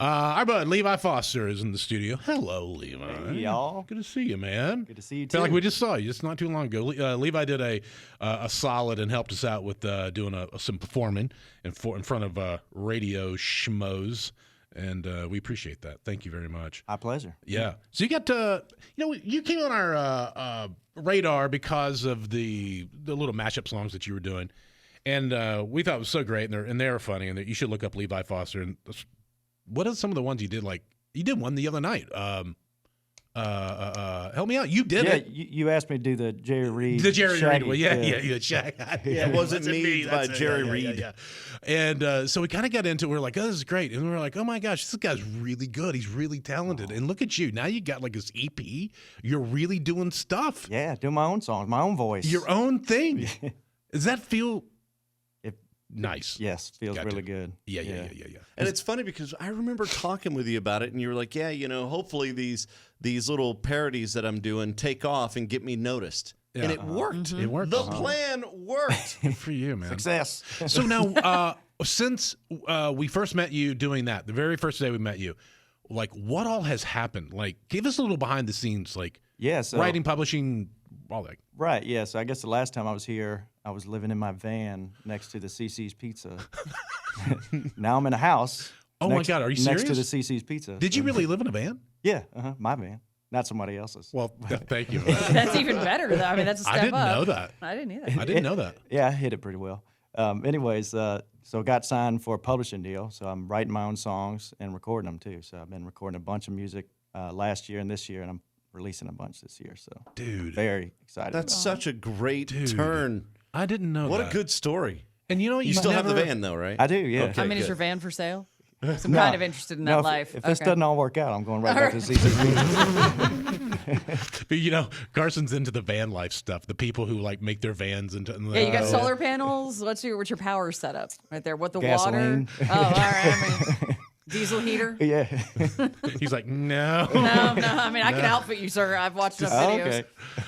Our bud Levi Foster is in the studio. Hello, Levi. Hey, y'all. Good to see you, man. Good to see you, too. Feel like we just saw you just not too long ago. Levi did a solid and helped us out with doing some performing in front of radio schmoes, and we appreciate that. Thank you very much. My pleasure. Yeah. So you got to, you came on our radar because of the little mashup songs that you were doing, and we thought it was so great, and they were funny, and you should look up Levi Foster. And what are some of the ones you did? Like you did one the other night. Help me out. You did it. Yeah, you asked me to do the Jerry Reed. The Jerry Shaggy. Reed one. Yeah, Shaggy. Yeah, it wasn't me by Jerry Reed. Yeah. And so we kind of got into it. We were like, oh, this is great. And we were like, oh, my gosh, this guy's really good. He's really talented. And look at you. Now you got like this EP. You're really doing stuff. Yeah, doing my own songs, my own voice. Your own thing. Does that feel nice? Yes, feels really good. Yeah. And it's funny because I remember talking with you about it, and you were like, yeah, hopefully these little parodies that I'm doing take off and get me noticed. Yeah. And it worked. It worked. The plan worked. Good for you, man. Success. So now, since we first met you doing that, the very first day we met you, like what all has happened? Like give us a little behind the scenes, like writing, publishing, all that. Right, yeah. So I guess the last time I was here, I was living in my van next to the CC's Pizza. Now I'm in a house. Oh, my God. Are you serious? Next to the CC's Pizza. Did you really live in a van? Yeah, my van. Not somebody else's. Well, thank you. That's even better, though. I mean, that's a step up. I didn't know that. I didn't either. I didn't know that. Yeah, I hit it pretty well. Anyways, so got signed for a publishing deal. So I'm writing my own songs and recording them, too. So I've been recording a bunch of music last year and this year, and I'm releasing a bunch this year. So, dude, very excited. That's such a great turn. I didn't know what that. What a good story. And you still have the van, though, right? I do, yeah. Okay, I mean, is your van for sale? I'm kind of interested in that life. If this doesn't all work out, I'm going right back to the CCC. But Carson's into the van life stuff. The people who like make their vans into. Yeah, you got solar panels. What's your power setup right there? What the Gasoline. water? Oh, all right. I mean, diesel heater. Yeah. He's like, no. I mean, I can outfit you, sir. I've watched enough videos.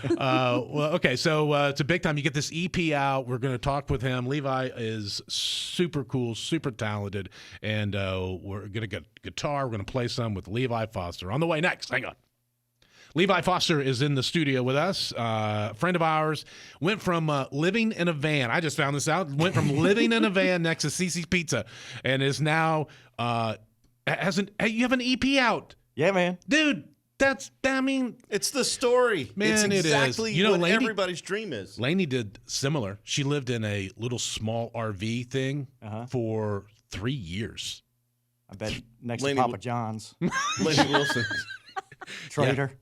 Okay. Well, okay. So it's a big time. You get this EP out. We're going to talk with him. Levi is super cool, super talented, and we're going to get guitar. We're going to play some with Levi Foster. On the way next. Hang on. Levi Foster is in the studio with us. Friend of ours, went from living in a van. I just found this out. Went from living in a van next to CC's Pizza, and is now you have an EP out. Yeah, man. Dude, it's the story. Man, it's exactly it is. what everybody's dream is. Lainey did similar. She lived in a little small RV thing for 3 years. I bet next to Papa John's. Lainey Wilson. Traitor.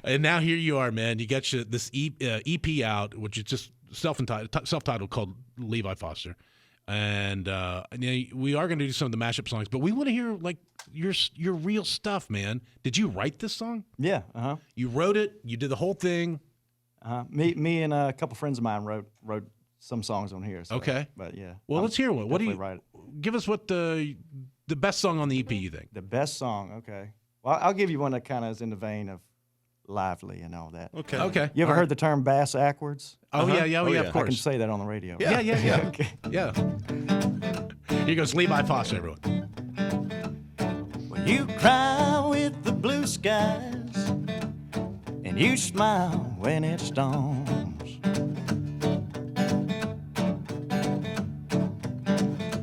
And now here you are, man. You got this EP out, which is just self-titled called Levi Foster. And we are going to do some of the mashup songs, but we want to hear like your real stuff, man. Did you write this song? Yeah. You wrote it. You did the whole thing. Me and a couple friends of mine wrote some songs on here. So, okay. But yeah. Well, let's hear one. What do you write it. Give us what the best song on the EP you think? The best song. Okay. Well, I'll give you one that kind of is in the vein of lively and all that. Okay. You ever heard the term bass ackwards? Oh, yeah, of course. I can say that on the radio. Yeah. Okay. Yeah. Here goes Levi Foster, everyone. Well, you cry with the blue skies, and you smile when it storms.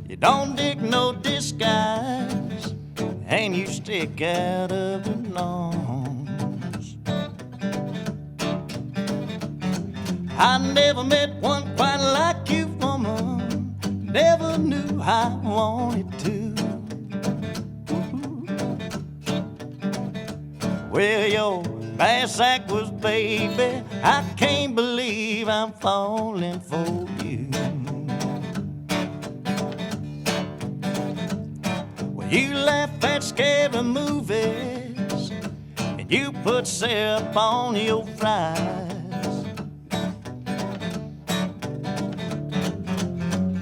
You don't dig no disguise, and you stick out of the norms. I never met one quite like you, woman. Never knew how I wanted to. Well, your bass act was, baby, I can't believe I'm falling for you. Well, you laugh at scary movies, and you put syrup on your fries.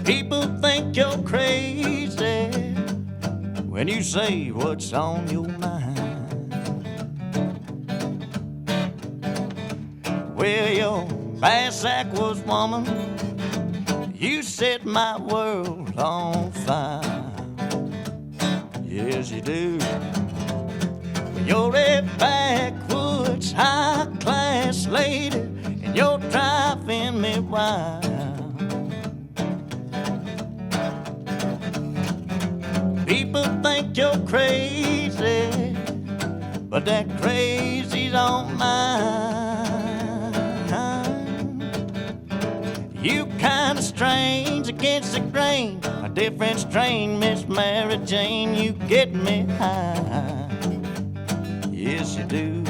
People think you're crazy when you say what's on your mind. Well, your bass act was, woman, you set my world on fire. Yes, you do. You're a backwoods, high-class lady, and you're driving me wild. People think you're crazy, but that crazy's on mine. You kinda strange against the grain, a different strain, Miss Mary Jane. You get me high. Yes, you do.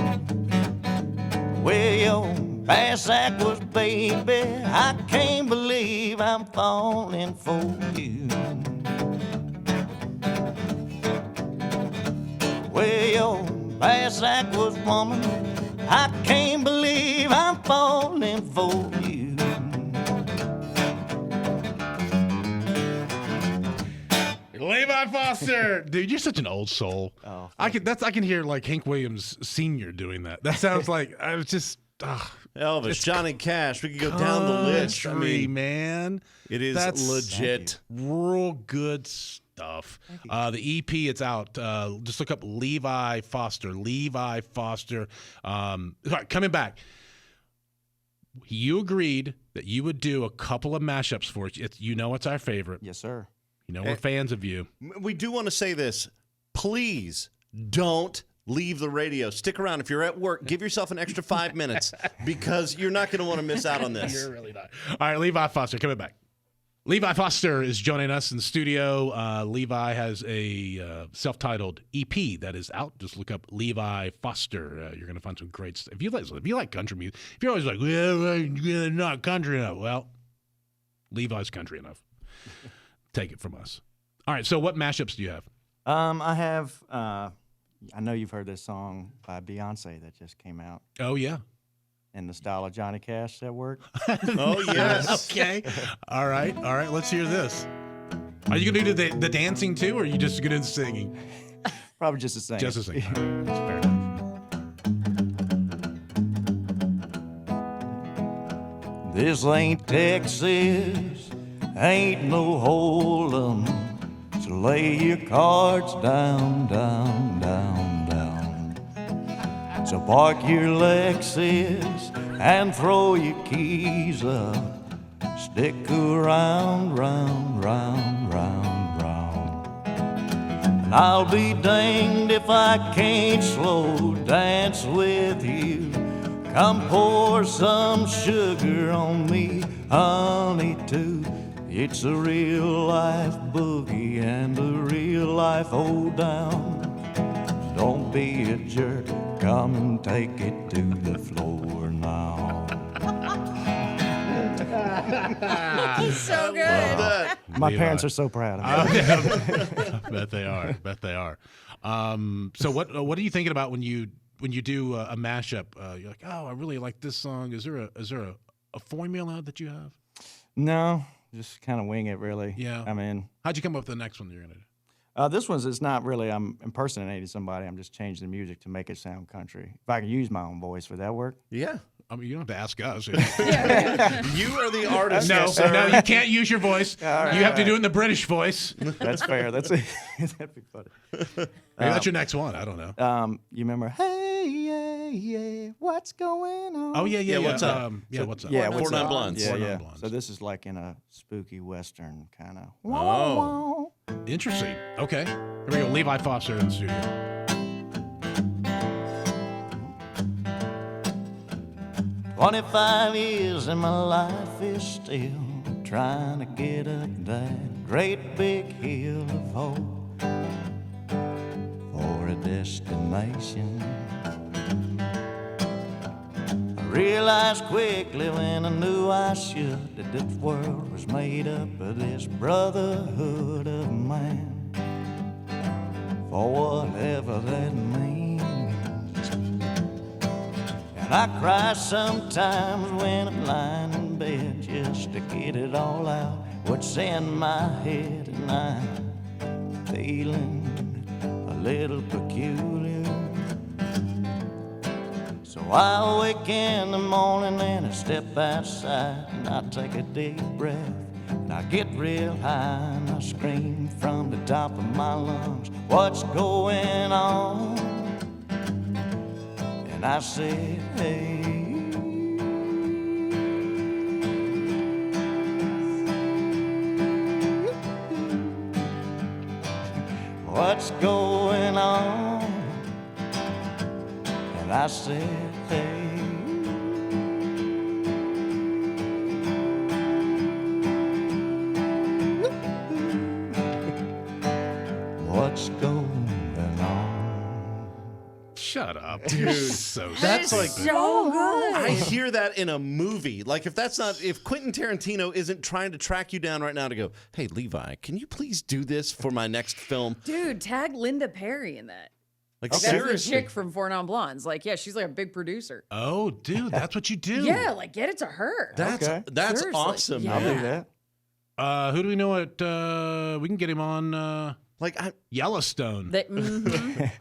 Well, your bass act was, baby, I can't believe I'm falling for you. Well, your bass act was, woman, I can't believe I'm falling for you. Levi Foster, dude, you're such an old soul. Oh, I can hear like Hank Williams Sr. doing that. That sounds like I was just Elvis, Johnny Cash. We could go down the list. I country, mean, man. it is That's legit. real good stuff. The EP, it's out. Just look up Levi Foster. Levi Foster. All right, coming back. You agreed that you would do a couple of mashups for us. You know it's our favorite. Yes, sir. You know we're fans of you. We do want to say this. Please don't leave the radio. Stick around. If you're at work, give yourself an extra 5 minutes because you're not going to want to miss out on this. You're really not. All right, Levi Foster, coming back. Levi Foster is joining us in the studio. Levi has a self-titled EP that is out. Just look up Levi Foster. You're going to find some great stuff. If you like country music, if you're always like, well, not country enough, well, Levi's country enough. Take it from us. All right, so what mashups do you have? I have, I know you've heard this song by Beyonce that just came out Oh, yeah. in the style of Johnny Cash. That work? Oh, yes. Okay. All right. Let's hear this. Are you going to do the dancing too, or are you just going to do the singing? Probably just the same. Just the singing. All right, that's fair enough. This ain't Texas, ain't no hold'em. So lay your cards down, down, down, down. So park your Lexus and throw your keys up. Stick around, round, round, round, round. And I'll be danged if I can't slow dance with you. Come pour some sugar on me, honey, too. It's a real life boogie and a real life hold down. Don't be a jerk, come and take it to the floor now. So good. My Levi. parents are so proud of me. Bet they are. So what are you thinking about when you do a mashup? You're like, oh, I really like this song. Is there a formula that you have? No, just kind of wing it, really. Yeah. I mean, How'd you come up with the next one that you're gonna do? this one's, it's not really, I'm impersonating somebody. I'm just changing the music to make it sound country. If I can use my own voice, would that work? Yeah. I mean, you don't have to ask us. You are the artist. No, yes, sir. no, you can't use your voice. right, You have to do it in the British voice. Maybe That's fair. That'd be funny. that's your next one. I don't know. You remember, hey, yeah, yeah, what's going on? Oh yeah. what's up? What's up? Yeah, Four what's Non up? Blondes. Yeah, Four yeah. Non-Blondes. So this is like in a spooky Western kind of. Oh. Interesting. Okay. Here we go. Levi Foster in the studio. 25 years and my life is still trying to get up that great big hill of hope for a destination. I realized quickly when I knew I should that this world was made up of this brotherhood of man, for whatever that means. And I cry sometimes when I'm lying in bed just to get it all out, what's in my head, and I'm feeling a little peculiar. So I wake in the morning and I step outside and I take a deep breath and I get real high and I scream from the top of my lungs, what's going on? And I said, hey. What's going on? And I said, hey. What's going on? Shut up, dude. So That's stupid. like So good. I hear that in a movie. Like if Quentin Tarantino isn't trying to track you down right now to go, hey Levi, can you please do this for my next film? Dude, tag Linda Perry in that. Like That's the seriously. chick from Four Non Blondes. Like, yeah, she's like a big producer. Oh, dude, that's what you do. Yeah, like get it to her. That's Okay. that's Seriously. awesome. Yeah. I'll Man. do that. Who do we know at? We can get him on Like Yellowstone. Mhm.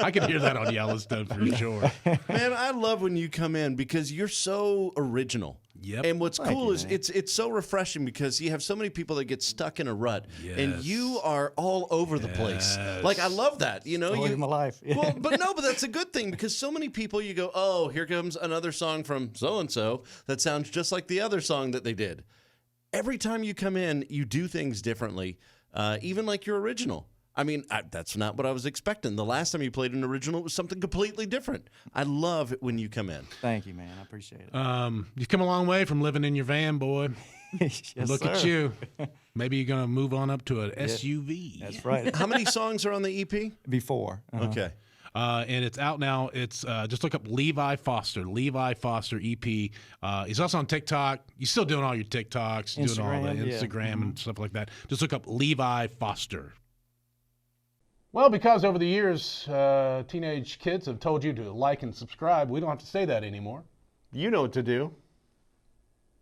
I can hear that on Yellowstone for sure. man, I love when you come in because you're so original. Yep. And what's Thank cool you, is man. it's so refreshing because you have so many people that get stuck in a rut, and Yes. you are all over the place. Yes. Like I love that. You know, Story of my life. well, but that's a good thing because so many people you go, oh, here comes another song from so and so that sounds just like the other song that they did. Every time you come in, you do things differently, even like your original. I mean, that's not what I was expecting. The last time you played an original, it was something completely different. I love it when you come in. Thank you, man. I appreciate it. You've come a long way from living in your van, boy. Yes, Look at sir. you. Maybe you're gonna move on up to an SUV. That's right. How many songs are on the EP? Before. Okay. And it's out now. It's just look up Levi Foster. Levi Foster EP. He's also on TikTok. You're still doing all your TikToks, doing all the Instagram, yeah. Instagram and stuff like that. Just look up Levi Foster. Well, because over the years, teenage kids have told you to like and subscribe, we don't have to say that anymore. You know what to do.